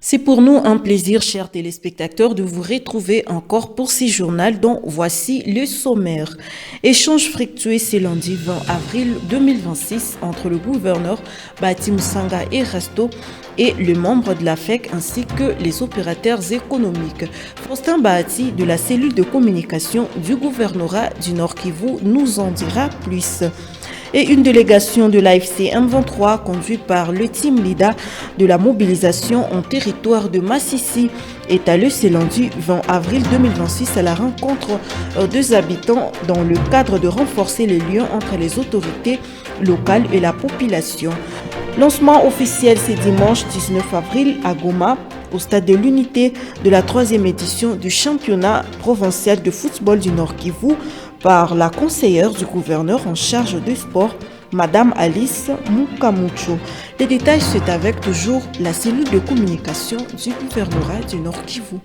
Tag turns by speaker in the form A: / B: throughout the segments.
A: C'est pour nous un plaisir, chers téléspectateurs, de vous retrouver encore pour ce journal dont voici le sommaire. Échange fructueux ce lundi 20 avril 2026 entre le gouverneur Bahati Musanga Erasto et le membre de la FEC ainsi que les opérateurs économiques. Faustin Bahati de la cellule de communication du gouvernorat du Nord Kivu nous en dira plus. Et une délégation de l'AFC M23 conduite par le team leader de la mobilisation en territoire de Massissi est allée ce lundi 20 avril 2026 à la rencontre des habitants dans le cadre de renforcer les liens entre les autorités locales et la population. Lancement officiel ce dimanche 19 avril à Goma, au stade de l'unité de la 3e édition du championnat provincial de football du Nord Kivu par la conseillère du gouverneur en charge du sport, Madame Alice Mukamucho. Les détails, c'est avec toujours la cellule de communication du gouvernorat du Nord Kivu.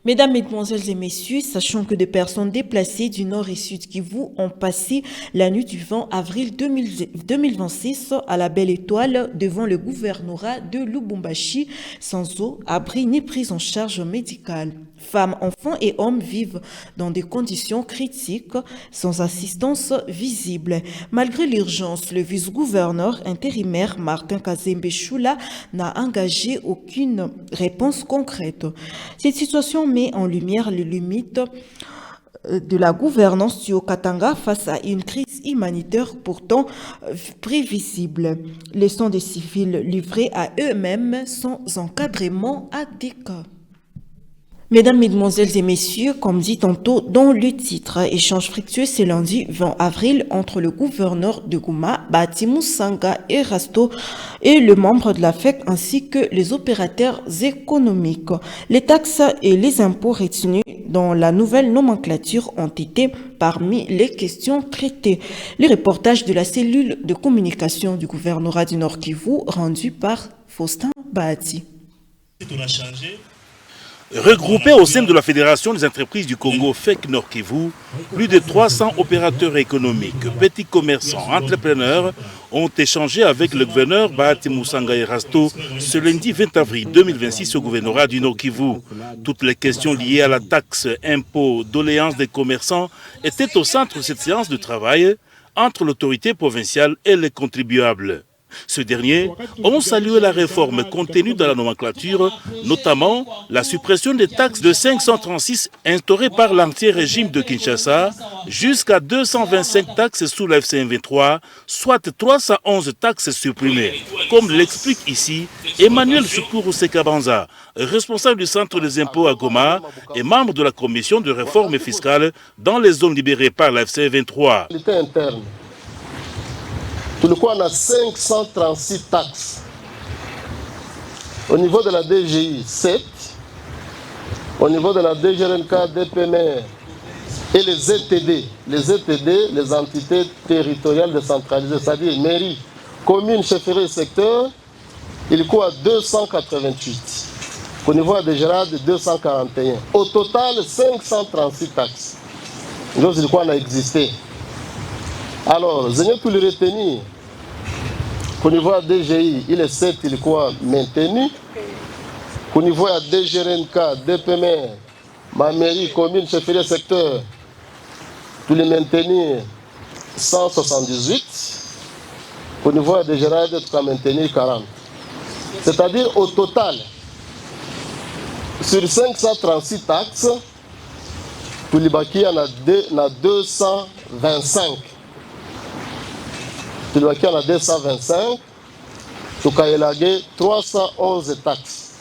A: Mesdames, Mesdemoiselles et Messieurs, sachant que des personnes déplacées du Nord et Sud Kivu ont passé la nuit du 20 avril 2026 à la Belle Étoile devant le gouvernorat de Lubumbashi, sans eau, abri ni prise en charge médicale. Femmes, enfants et hommes vivent dans des conditions critiques, sans assistance visible. Malgré l'urgence, le vice-gouverneur intérimaire Martin Kazembe Choula n'a engagé aucune réponse concrète. Cette situation met en lumière les limites de la gouvernance du Haut-Katanga face à une crise humanitaire pourtant prévisible, laissant des civils livrés à eux-mêmes sans encadrement adéquat. Mesdames, Mesdemoiselles et Messieurs, comme dit tantôt dans le titre, échange fructueux ce lundi 20 avril entre le gouverneur de Goma, Bahati Musanga Erasto, et le membre de la FEC ainsi que les opérateurs économiques. Les taxes et les impôts retenus dans la nouvelle nomenclature ont été parmi les questions traitées. Les reportages de la cellule de communication du gouvernorat du Nord Kivu rendu par Faustin Bahati.
B: Regroupés au sein de la Fédération des entreprises du Congo FEC Nord Kivu, plus de 300 opérateurs économiques, petits commerçants, entrepreneurs ont échangé avec le gouverneur Bahati Musanga Erasto ce lundi 20 avril 2026 au gouvernorat du Nord Kivu. Toutes les questions liées à la taxe, impôts, doléances des commerçants étaient au centre de cette séance de travail entre l'autorité provinciale et les contribuables. Ce dernier ont salué la réforme contenue dans la nomenclature, notamment la suppression des taxes de 536 instaurées par l'ancien régime de Kinshasa jusqu'à 225 taxes sous la FC23, soit 311 taxes supprimées. Comme l'explique ici Emmanuel Shukuru Sekabanza, responsable du centre des impôts à Goma et membre de la commission de réforme fiscale dans les zones libérées par la FC23.
C: Tout le coup, on a 536 taxes. Au niveau de la DGI, 7. Au niveau de la DGRNK, DPMR et les ETD. Les ETD, les entités territoriales décentralisées, c'est-à-dire mairie, commune, chefferie et secteur, il coûte à 288. Au niveau de Gérard, 241. Au total, 536 taxes. Donc, c'est quoi on a existé. Alors, je n'ai pu le retenir qu'au niveau de DGI, il est 7, il est quoi maintenu. Qu'au niveau de DGRNK, DPMR, ma mairie, commune, chefferie, secteur, tous les maintenir 178. Qu'au niveau de Gérard, tu as maintenu 40. C'est-à-dire, au total, sur 536 taxes, tout les baki, on a 225. Il y a 225, il y a 311 taxes.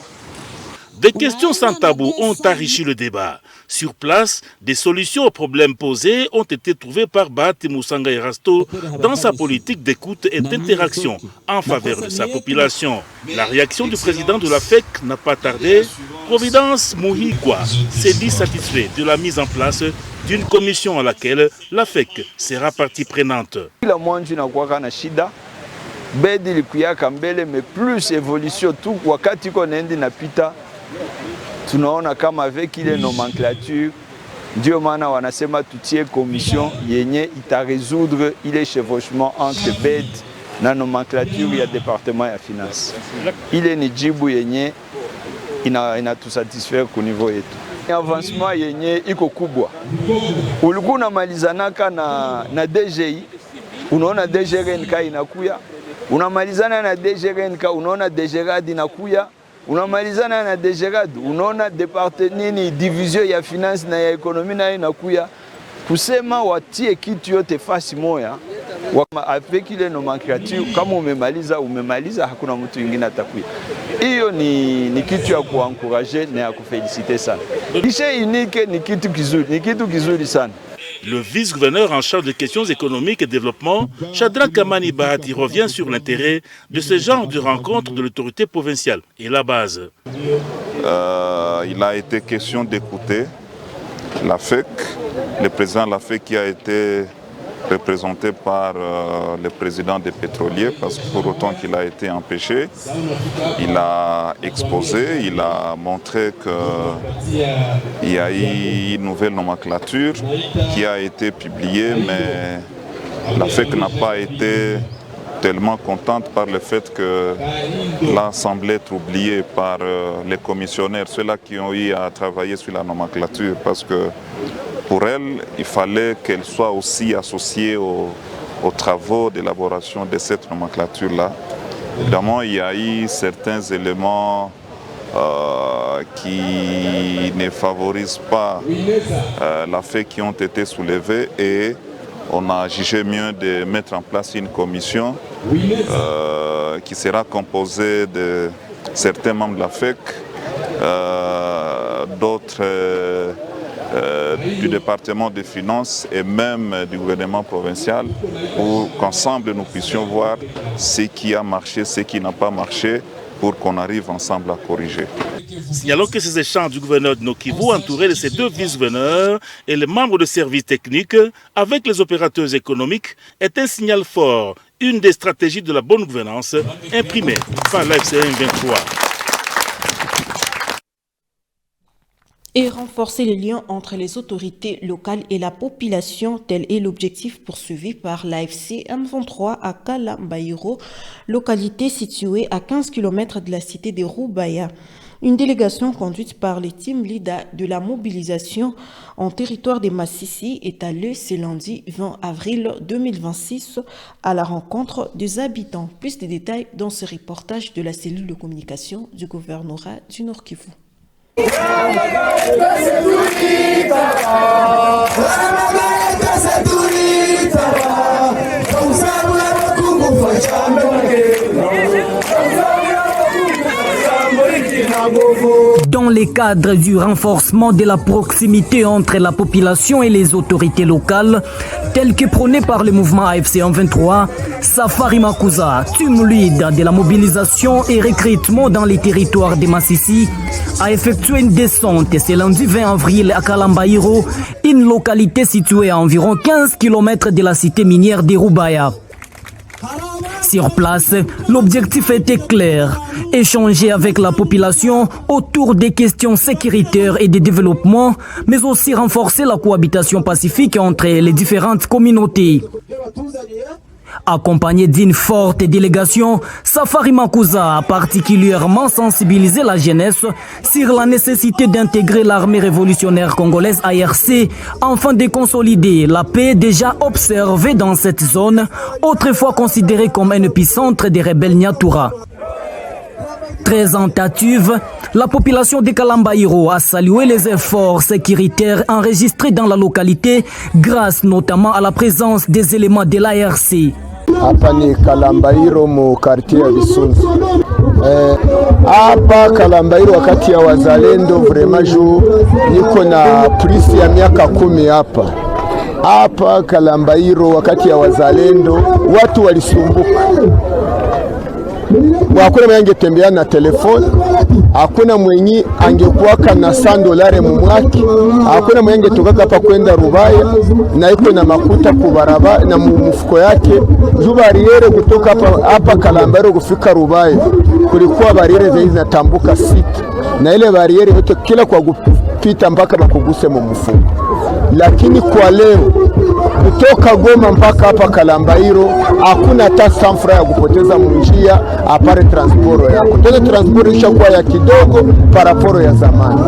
B: Des questions sans tabou ont enrichi le débat. Sur place, des solutions aux problèmes posés ont été trouvées par Bahati Musanga Erasto dans sa politique d'écoute et d'interaction en faveur de sa population. La réaction du président de la FEC n'a pas tardé. Providence Muhigwa s'est dit satisfait de la mise en place d'une commission à laquelle la FEC sera partie prenante.
D: Bedi likuyaka mbele mais plus évolution tout wakati konendi napita tunaona kama avec ile nomenclature ndio maana wanasema tutie commission yenye ita résoudre ile chevauchement entre BED na nomenclature ya département ya finance. Ile ni jibu yenye inatusatisfaire ku niveau yetu. Avancement yenye iko kubwa. Ulikuwa unamalizanaka na DGI, unaona DGRNK inakuya. Unamalizana na DGRNK, unaona DGRAD inakuya. Unamalizana na DGRAD, unaona departement division ya finance na ya ekonomi na inakuya. Kusema watie kitu yote fasi moya, avec ile nomenclature, kama umemaliza, hakuna mtu mwingine atakuya. Hiyo ni kitu ya kuencourager na ya kufeliciter sana. Guichet unique ni kitu kizuri sana.
B: Le vice-gouverneur en charge des questions économiques et développement, Chadra Kamani Bahati, revient sur l'intérêt de ce genre de rencontre de l'autorité provinciale et la base.
E: Il a été question d'écouter la FEC, le président de la FEC qui a été représenté par le président des pétroliers, parce que pour autant qu'il a été empêché, il a exposé, il a montré qu'il y a eu une nouvelle nomenclature qui a été publiée, mais la FEC n'a pas été tellement contente par le fait que là semblait être oublié par les commissionnaires, ceux-là qui ont eu à travailler sur la nomenclature, parce que pour elle, il fallait qu'elle soit aussi associée aux travaux d'élaboration de cette nomenclature-là. Évidemment, il y a eu certains éléments qui ne favorisent pas la FEC qui ont été soulevés et on a jugé mieux de mettre en place une commission qui sera composée de certains membres de la FEC, d'autres du département des finances et même du gouvernement provincial pour qu'ensemble nous puissions voir ce qui a marché, ce qui n'a pas marché pour qu'on arrive ensemble à corriger.
B: Signalons que ces échanges du gouverneur de Nord-Kivu entourés de ses deux vice-gouverneurs et les membres de services techniques avec les opérateurs économiques est un signal fort, une des stratégies de la bonne gouvernance imprimée par l'AFC M23.
A: Et renforcer les liens entre les autorités locales et la population, tel est l'objectif poursuivi par l'AFC M23 à Kalambairo, localité située à 15 km de la cité de Roubaya. Une délégation conduite par les team leaders de la mobilisation en territoire des Massissi est allée ce lundi 20 avril 2026 à la rencontre des habitants. Plus de détails dans ce reportage de la cellule de communication du gouvernorat du Nord-Kivu.
F: Dans le cadre du renforcement de la proximité entre la population et les autorités locales, tel que prôné par le mouvement AFC M23, Safari Makuza, team lead de la mobilisation et recrutement dans les territoires de Massissi, a effectué une descente ce lundi 20 avril à Kalambairo, une localité située à environ 15 km de la cité minière de Roubaya. Sur place, l'objectif était clair, échanger avec la population autour des questions sécuritaires et de développement, mais aussi renforcer la cohabitation pacifique entre les différentes communautés. Accompagné d'une forte délégation, Safari Makuza a particulièrement sensibilisé la jeunesse sur la nécessité d'intégrer l'armée révolutionnaire congolaise ARC afin de consolider la paix déjà observée dans cette zone, autrefois considérée comme un épicentre des rebelles Nyatura. Très tentative, la population de Kalambairo a salué les efforts sécuritaires enregistrés dans la localité grâce notamment à la présence des éléments de l'ARC.
G: Hapa ni Kalambairo mu quartier ya Bisunzu. Hapa Kalambairo wakati ya wazalendo vraiment juu niko na polisi ya miaka 10 hapa. Hapa Kalambairo wakati ya wazalendo watu walisumbuka. Hakuna mwenye angetembea na telefoni, hakuna mwenye angekuwaka na $100 mumwaki, hakuna mwenye angetoka hapa kwenda Rubaya na iko na makuta kubaraba na mfuko yake. Juu bariere kutoka hapa Kalambairo kufika Rubaya kulikuwa bariere zaidi zinatambuka 6, na ile bariere yote kila kwa kupita mpaka bakuguse mu mfuko. Lakini kwa leo kutoka Goma mpaka hapa Kalambairo hakuna hata sanfra ya kupoteza munjia apare transporo ya kutoza transporo ishakuwa ya kidogo paraporo ya zamani.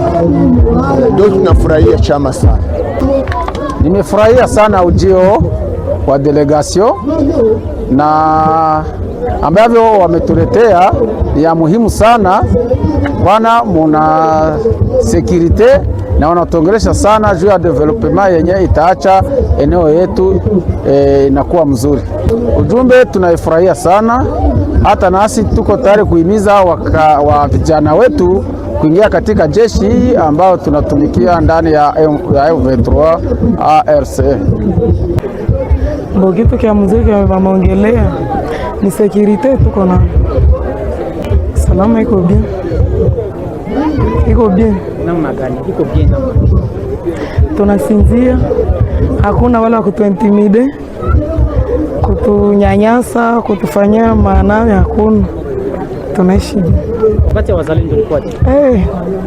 G: Ndio tunafurahia chama sana.
H: Nimefurahia sana ujio wa delegation na ambavyo wametuletea ya muhimu sana, wana muna securite na wanatongelesha sana juu ya development yenye itaacha eneo yetu inakuwa mzuri. Ujumbe tunaifurahia sana, hata nasi tuko tayari kuhimiza wa vijana wetu kuingia katika jeshi hii ambao tunatumikia ndani ya M23 ARC.
I: Kitu kia muziki wameongelea ni security, tuko na salama, iko bien. Iko bien.
J: Namna gani? Iko bien namna.
I: Tunasinzia, hakuna wala kutuintimide, kutunyanyasa, kutufanyia maanawe, hakuna. Tunaishi bien.
J: Wakati wa wazalendo ulikuwa je?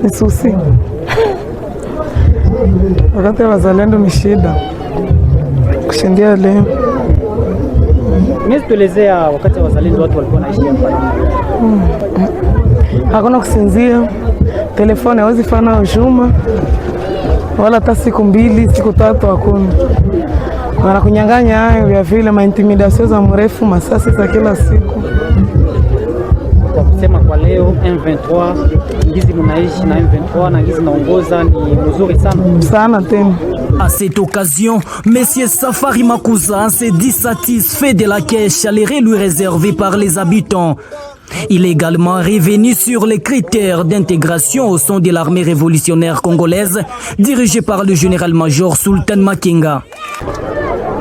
I: Ni susi. Wakati wa wazalendo ni shida kushindia leo.
J: Mimi tuelezea wakati wa wazalendo watu walikuwa naishi hapa.
I: Hakuna kusinzia, telefoni hawezi fana ujuma wala hata siku 2 siku 3 hakuna. Wanakunyang'anya hayo vya vile maintimidasio za mrefu, masasi za kila siku.
J: Kwa kusema kwa leo M23 ngizi mnaishi na M23 na ngizi naongoza ni mzuri sana.
I: Sana tena.
F: À cette occasion, M. Safari Makuza s'est dit satisfait de l'accueil chaleureux lui réservé par les habitants. Il est également revenu sur les critères d'intégration au sein de l'armée révolutionnaire congolaise, dirigée par le général-major Sultan Makenga.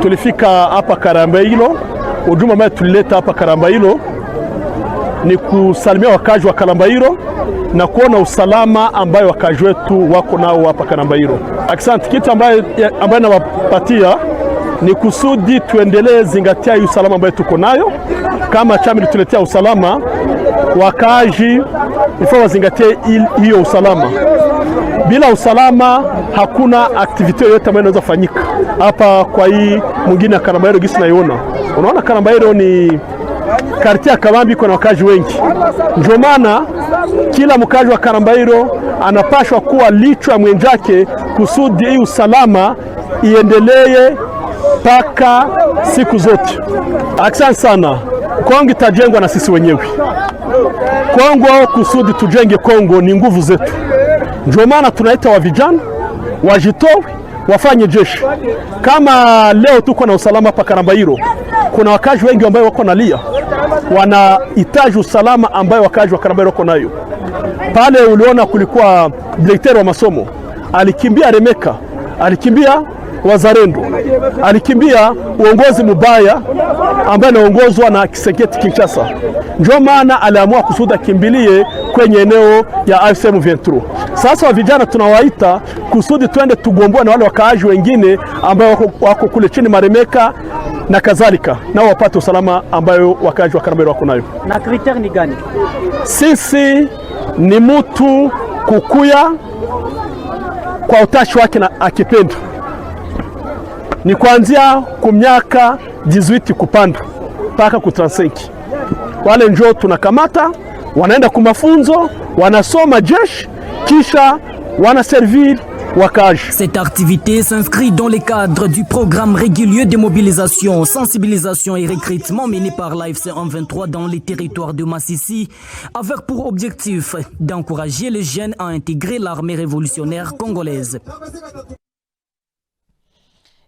K: Tulifika hapa Kalambairo, ujumbe ambao tulileta hapa Kalambairo ni kusalimia wakazi wa Kalambairo na kuona usalama ambayo wakazi wetu wako nao hapa Kalambairo. Asante. Kitu ambayo nawapatia ni kusudi tuendelee zingatia hiyo usalama ambayo tuko nayo. Kama chama tuletea usalama, wakazi ifaa wazingatie hiyo usalama. Bila usalama hakuna aktivite yoyote ambayo inaweza fanyika hapa. Kwa hii mwingine ya Kalambairo gisi naiona, unaona Kalambairo ni kartia Kabambi, kuna wakazi wengi. Ndio maana kila mkazi wa Kalambairo anapashwa kuwa licho ya mwenzake kusudi hii usalama iendelee paka siku zote. Asante sana. Kongo itajengwa na sisi wenyewe. Kongo kusudi tujenge Kongo ni nguvu zetu. Ndio maana tunaita wa vijana wajitoe wafanye jeshi. Kama leo tuko na usalama hapa Kalambairo, kuna wakazi wengi ambao wako nalia, wanahitaji usalama ambayo wakazi wa Kalambairo wako nayo. Pale uliona kulikuwa direkteri wa masomo alikimbia Remeka, alikimbia wazalendo, alikimbia uongozi mubaya ambaye anaongozwa na Kiseketi Kinshasa. Ndio maana aliamua kusuda kimbilie kwenye eneo ya AFC M23. Sasa wa vijana tunawaita kusudi twende tugomboe na wale wakaaji wengine ambao wako kule chini Maremeka na kadhalika, nao wapate usalama ambayo wakaaji wa Kalambairo wako nayo.
J: Na kriter ni gani?
K: Sisi ni mtu kukuya kwa utashi wake na akipenda. Ni kuanzia kumyaka 18 kupanda mpaka ku 35. Wale njoo tunakamata, wanaenda kumafunzo, wanasoma jeshi, kisha wanaservir wakaji.
F: Cette activité s'inscrit dans le cadre du programme régulier de mobilisation, sensibilisation et recrutement mené par l'AFC M23 dans les territoires de Massissi, avec pour objectif d'encourager les jeunes à intégrer l'armée révolutionnaire congolaise.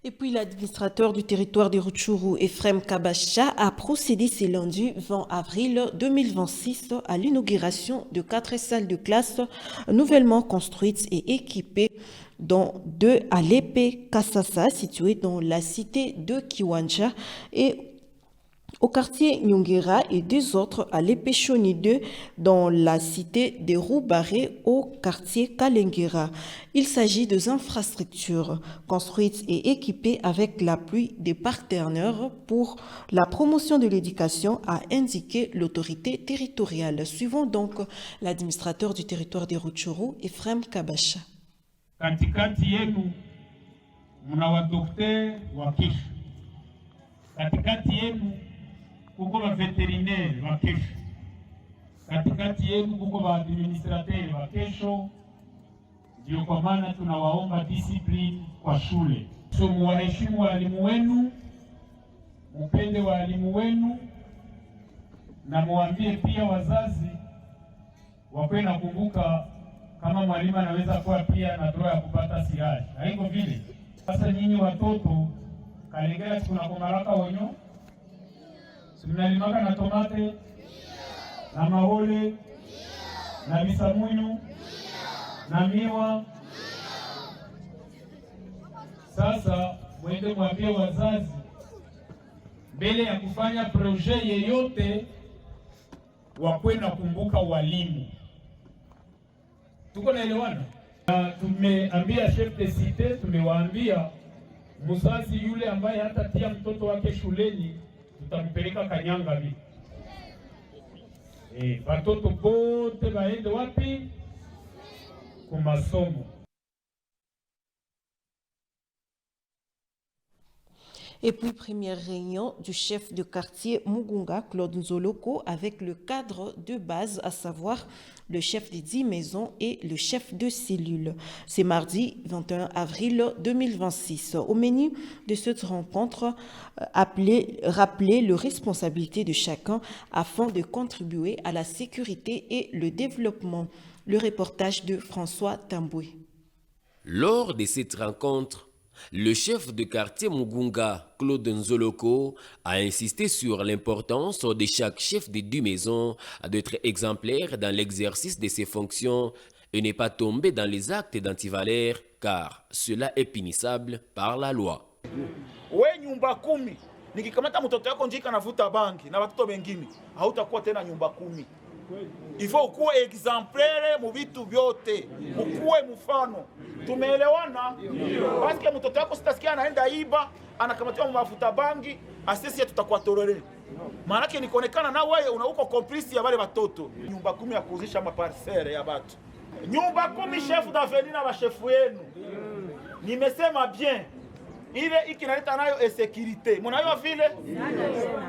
A: Et puis l'administrateur du territoire de Rutshuru, Ephrem Kabasha, a procédé ce lundi 20 avril 2026 à l'inauguration de 4 salles de classe nouvellement construites et équipées, dont 2 à l'épée Kasasa, située dans la cité de Kiwanja, et au quartier Nyongera, et 2 autres à l'épée Shoni 2 dans la cité de Roubaré au quartier Kalengera. Il s'agit de infrastructures construites et équipées avec l'appui des partenaires pour la promotion de l'éducation, a indiqué l'autorité territoriale. Suivons donc l'administrateur du territoire de Rutshuru, Ephrem Kabasha.
L: Katikati yenu muna wadokter wa kesho, katikati yenu kuko ba veterinaire wa kesho, katikati yenu kuko ba administrateur wa kesho. Ndio kwa maana tunawaomba discipline kwa shule. So muwaheshimu walimu wenu, mupende walimu wenu, na muambie pia wazazi wakwe na kumbuka kama mwalimu anaweza kuwa pia na droit ya kupata siraji. Haiko vile. Sasa nyinyi watoto Kalengera kuna komaraka wenyo, mnalimaka na tomate na mahole na bisamunyu na miwa. Sasa mwende mwambie wazazi mbele ya kufanya projet yeyote wakwe na kumbuka walimu. Tuko naelewana? Tumeambia chef de cité, tumewaambia mzazi yule ambaye hata tia mtoto wake shuleni tutampeleka Kanyanga bi. Watoto bote baende wapi? Kwa masomo.
A: Et puis, première réunion du chef de quartier Mugunga, Claude Nzoloko, avec le cadre de base, à savoir le chef des 10 maisons et le chef de cellule. C'est mardi 21 avril 2026. Au menu de cette rencontre, rappeler les responsabilités de chacun afin de contribuer à la sécurité et le développement. Le reportage de François Tamboué.
M: Lors de cette rencontre, le chef de quartier Mugunga, Claude Nzoloko, a insisté sur l'importance de chaque chef de 10 maisons d'être exemplaire dans l'exercice de ses fonctions et ne pas tomber dans les actes d'antivaleur, car cela est punissable par la loi.
N: We nyumba 10, nikikamata mtoto yako njika navuta bangi na watoto wengine, hautakuwa tena nyumba 10. Ifo ukuwe exemplaire mu vitu vyote, ukuwe mfano. Tumeelewana? Basi mtoto wako sitasikia anaenda iba, anakamatiwa mafuta bangi, asisi tutakuwa torere. Maana yake nikuonekana na wewe unauko complice ya wale watoto. Nyumba 10 ya kuuzisha maparcelle ya watu. Nyumba 10 chef d'avenue na bashefu yenu. Nimesema bien. Ile ikinaleta nayo insécurité. Mnayo vile?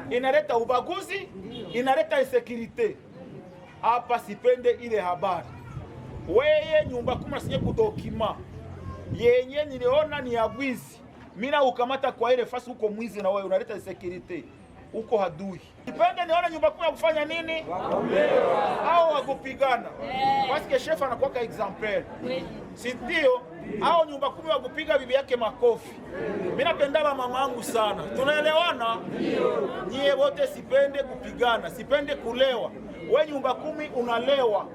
N: Inaleta ubaguzi, inaleta insécurité. Hapa sipende ile habari. Weye nyumba 10 sinye kudokima. Yenye niliona ni ya bwizi. Mina ukamata kwa ile fasi uko mwizi na wewe unaleta insecurity. Uko hadui. Sipende niona nyumba 10 kufanya nini? Au wakupigana. Paske chef anakuwa exemplaire. Si ndio? Au nyumba 10 wakupiga bibi yake makofi. Mimi napenda mama yangu sana. Tunaelewana? Nyie wote sipende kupigana, sipende kulewa. Wewe nyumba 10 unalewa.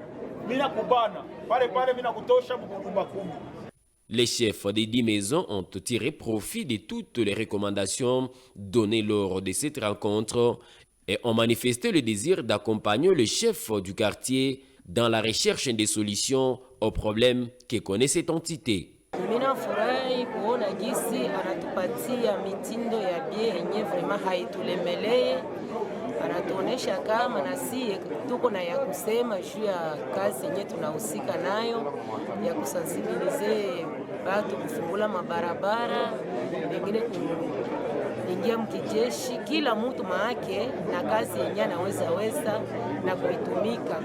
N: Mimi nakubana. Pale mimi nakutosha nyumba 10.
M: Les chefs des 10 maisons ont tiré profit de toutes les recommandations données lors de cette rencontre et ont manifesté le désir d'accompagner le chef du quartier dans la recherche des solutions aux problèmes que connaît cette entité.
O: Ninafurahi kuona jinsi anatupatia mitindo ya bie yenye vraiment haitulemelee, anatuonesha kama na si tuko na ya kusema juu ya kazi yenye tunahusika nayo ya kusensibilize watu kufungula mabarabara, wengine kuingia mkijeshi, kila mtu maake na kazi yenye anaweza na kuitumika.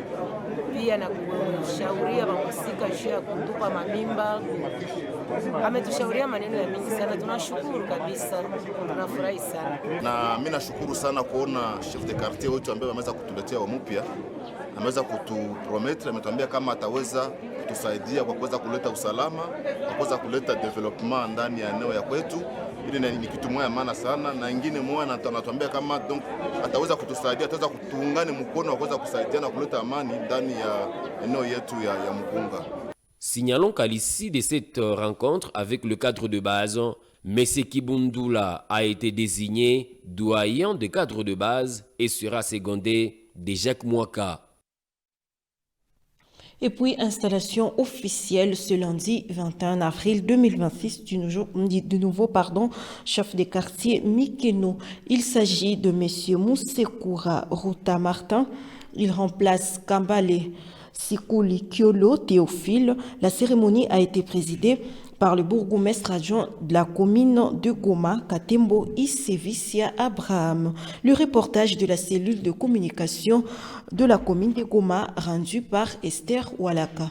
O: Pia na kushauria wahusika juu ya kutupa mamimba. Ametushauria maneno ya mingi sana, tunashukuru kabisa, tunafurahi sana.
P: Na mimi nashukuru sana kuona chef de quartier wetu ambaye ameweza kutuletea mpya, ameweza kutupromettre, ametuambia kama ataweza kutusaidia kwa kuweza kuleta usalama, kwa kuweza kuleta development ndani ya eneo ya kwetu, Ile ni kitu moja maana sana, na ingine moja anatuambia kama donc ataweza kutusaidia, ataweza kutuungane mkono wa kuweza kusaidiana kuleta amani ndani ya eneo yetu ya Mugunga.
M: Signalons qu'à l'issue de cette rencontre avec le cadre de base, M. Kibundula a été désigné doyen des cadres de base et sera secondé de Jacques Mouaka.
A: Et puis, installation officielle ce lundi 21 avril 2026 du nouveau chef de quartier Mikeno. Il s'agit de M. Moussekoura Ruta Martin. Il remplace Kambale Sikuli Kiolo Théophile. La cérémonie a été présidée par le bourgmestre adjoint de la commune de Goma, Katembo Issevicia Abraham. Le reportage de la cellule de communication de la commune de Goma rendu par Esther Oualaka.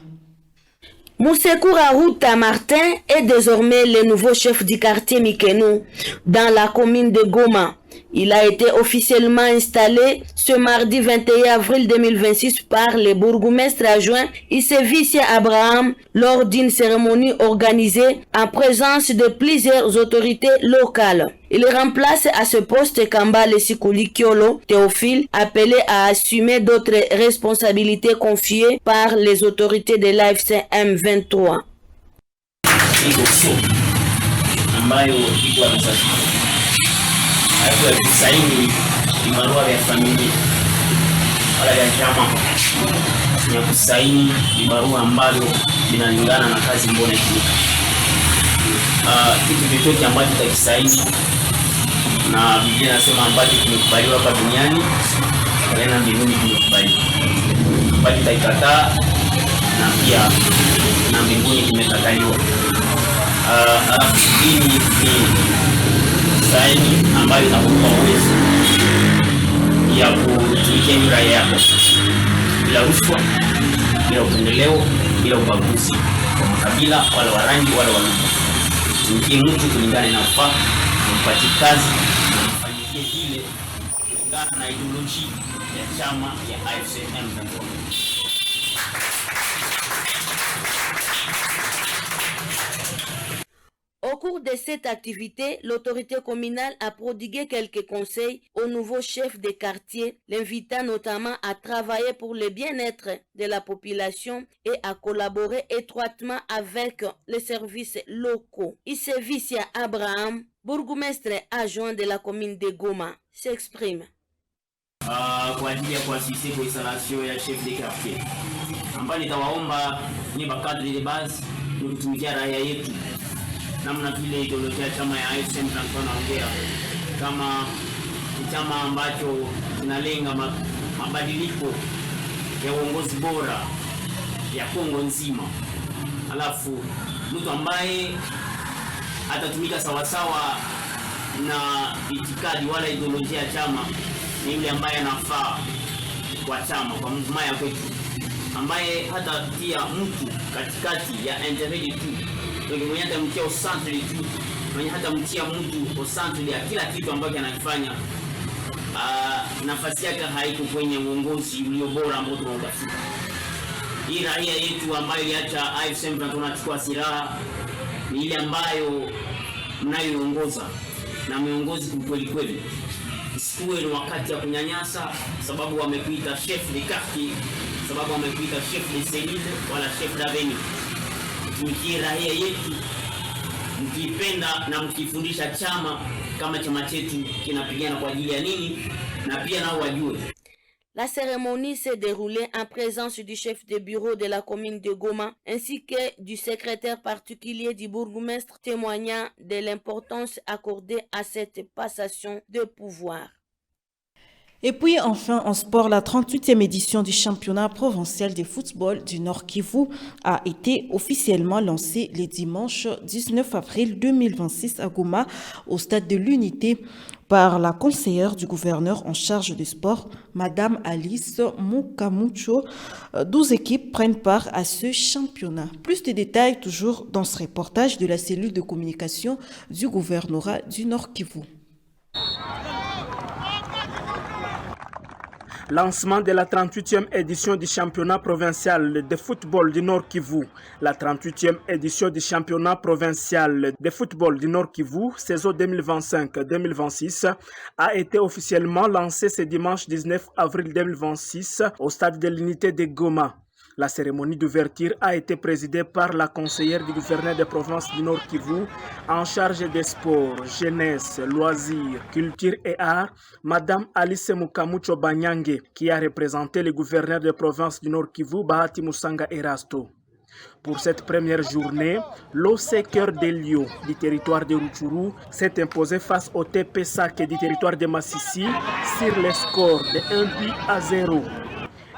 Q: Moussekoura Ruta Martin est désormais le nouveau chef du quartier Mikeno dans la commune de Goma. Il a été officiellement installé ce mardi 21 avril 2026 par le bourgmestre adjoint Issevicia Abraham lors d'une cérémonie organisée en présence de plusieurs autorités locales. Il remplace à ce poste Kambale Sikuli Kiolo Théophile, appelé à assumer d'autres responsabilités confiées par les autorités de l'AFC M23.
R: Hapo ya kusaini ni barua ya familia wala ya chama ya kusaini ni barua ambayo inalingana na kazi mbona hii. Kitu chochote ambacho tutakisaini na Biblia inasema ambacho kimekubaliwa hapa duniani tena mbinguni kimekubaliwa. Bali tutaikataa na pia na mbinguni kimekataliwa. Hii ni saini ambayo inakupa uwezo ya kutumikia raia yako bila rushwa, bila upendeleo, bila ubaguzi wa makabila wala wa rangi wala wa lugha. Tumikie mtu kulingana na ufaa, umpatie kazi na mfanyikie vile kulingana na ideology ya chama ya AFC M23.
Q: Au cours de cette activité, l'autorité communale a prodigué quelques conseils au nouveau chef de quartier, l'invitant notamment à travailler pour le bien-être de la population et à collaborer étroitement avec les services locaux. Issevicia Abraham, bourgmestre adjoint de la commune de Goma, s'exprime.
R: Kwa ajili ya kuasisi kwa installation ya chef de quartier ambayo nitawaomba ni bakadri de base kutumikia raia yetu namna vile ideolojia chama ya AFC M23 naongea kama chama ambacho kinalenga mabadiliko ya uongozi bora ya Kongo nzima. Alafu mtu ambaye atatumika sawasawa na itikadi wala ideolojia ya chama ni yule ambaye anafaa kwa chama, kwa mzima ya kwetu, ambaye hata pia mtu katikati ya intermediate tu, ndio mwenye hata mtia centre tu, mwenye hata mtia mtu kwa centre ya kila kitu ambacho anakifanya. Nafasi yake haiko kwenye uongozi ulio bora ambao tunautafuta. Hii raia yetu ambayo iliacha AFC M23 tunachukua silaha ni ile ambayo mnayoongoza na miongozi kweli kweli. Isikuwe ni wakati ya kunyanyasa sababu wamekuita chef de quartier, sababu wamekuita chef de cellule wala chef d'avenue. Tumikie raia yetu mkipenda na mkifundisha chama kama chama chetu kinapigana kwa ajili ya nini na pia nao wajue.
Q: La cérémonie s'est déroulée en présence du chef de bureau de la commune de Goma ainsi que du secrétaire particulier du bourgmestre, témoignant de l'importance accordée à cette passation de pouvoir.
A: Et puis enfin, en sport, la 38e édition du championnat provincial de football du Nord Kivu a été officiellement lancée le dimanche 19 avril 2026 à Goma, au stade de l'Unité, par la conseillère du gouverneur en charge du sport, Madame Alice Mukamucho. 12 équipes prennent part à ce championnat. Plus de détails toujours dans ce reportage de la cellule de communication du gouvernorat du Nord Kivu.
S: Lancement de la 38e édition du championnat provincial de football du Nord Kivu. La 38e édition du championnat provincial de football du Nord Kivu, saison 2025-2026, a été officiellement lancée ce dimanche 19 avril 2026 au stade de l'unité de Goma. La cérémonie d'ouverture a été présidée par la conseillère du gouverneur de province du Nord Kivu en charge des sports, jeunesse, loisirs, culture et arts, Madame Alice Mukamucho Banyange, qui a représenté le gouverneur de province du Nord Kivu, Bahati Musanga Erasto. Pour cette première journée, l'OC Cœur des Lions du territoire de Rutshuru s'est imposé face au TP Sake du territoire de Massissi sur le score de 1-0.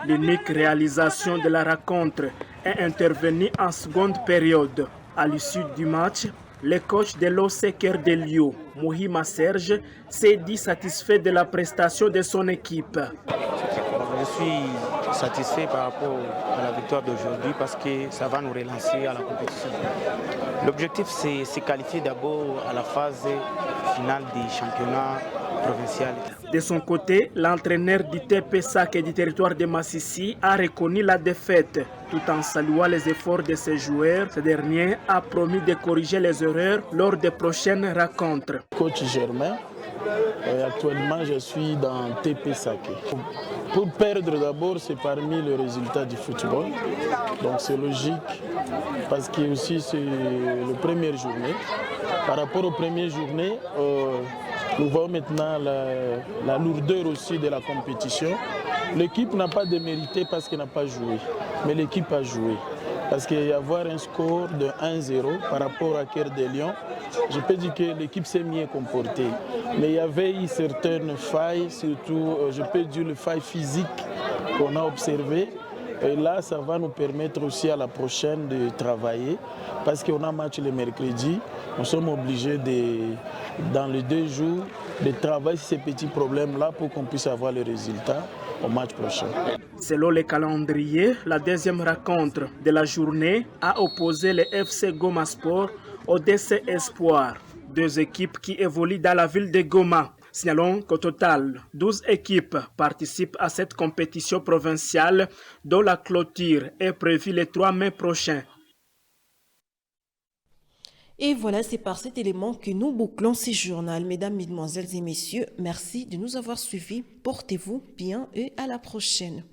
S: L'unique réalisation de la rencontre est intervenue en seconde période. À l'issue du match, le coach de l'OC Cœur des Lions, Mohima Serge, s'est dit satisfait de la prestation de son équipe.
T: Je suis satisfait par rapport à la victoire d'aujourd'hui parce que ça va nous relancer à la compétition. L'objectif, c'est se qualifier d'abord à la phase finale du championnat provincial.
S: De son côté, l'entraîneur du TP Sake et du territoire de Massissi a reconnu la défaite. Tout en saluant les efforts de ses joueurs, ce dernier a promis de corriger les erreurs lors des prochaines rencontres.
U: Coach Germain, actuellement je suis dans TP Sake. Pour perdre d'abord, c'est parmi les résultats du football. Donc c'est logique parce que aussi c'est la première journée. Par rapport aux premières journées, nous voyons maintenant la lourdeur aussi de la compétition. L'équipe n'a pas démérité parce qu'elle n'a pas joué, mais l'équipe a joué. Parce qu'il y a avoir un score de 1-0 par rapport à Cœur des Lions, je peux dire que l'équipe s'est mieux comportée. Mais il y avait eu certaines failles, surtout je peux dire les failles physiques qu'on a observées. Et là, ça va nous permettre aussi à la prochaine de travailler parce qu'on a match le mercredi. Nous sommes obligés, dans les 2 jours, de travailler sur ces petits problèmes-là pour qu'on puisse avoir les résultats au match prochain.
S: Selon le calendrier, la deuxième rencontre de la journée a opposé le FC Goma Sport au DC Espoir, 2 équipes qui évoluent dans la ville de Goma. Signalons qu'au total, 12 équipes participent à cette compétition provinciale dont la clôture est prévue le 3 mai prochain.
A: Et voilà, c'est par cet élément que nous bouclons ce journal. Mesdames, Mesdemoiselles et Messieurs, merci de nous avoir suivis. Portez-vous bien et à la prochaine.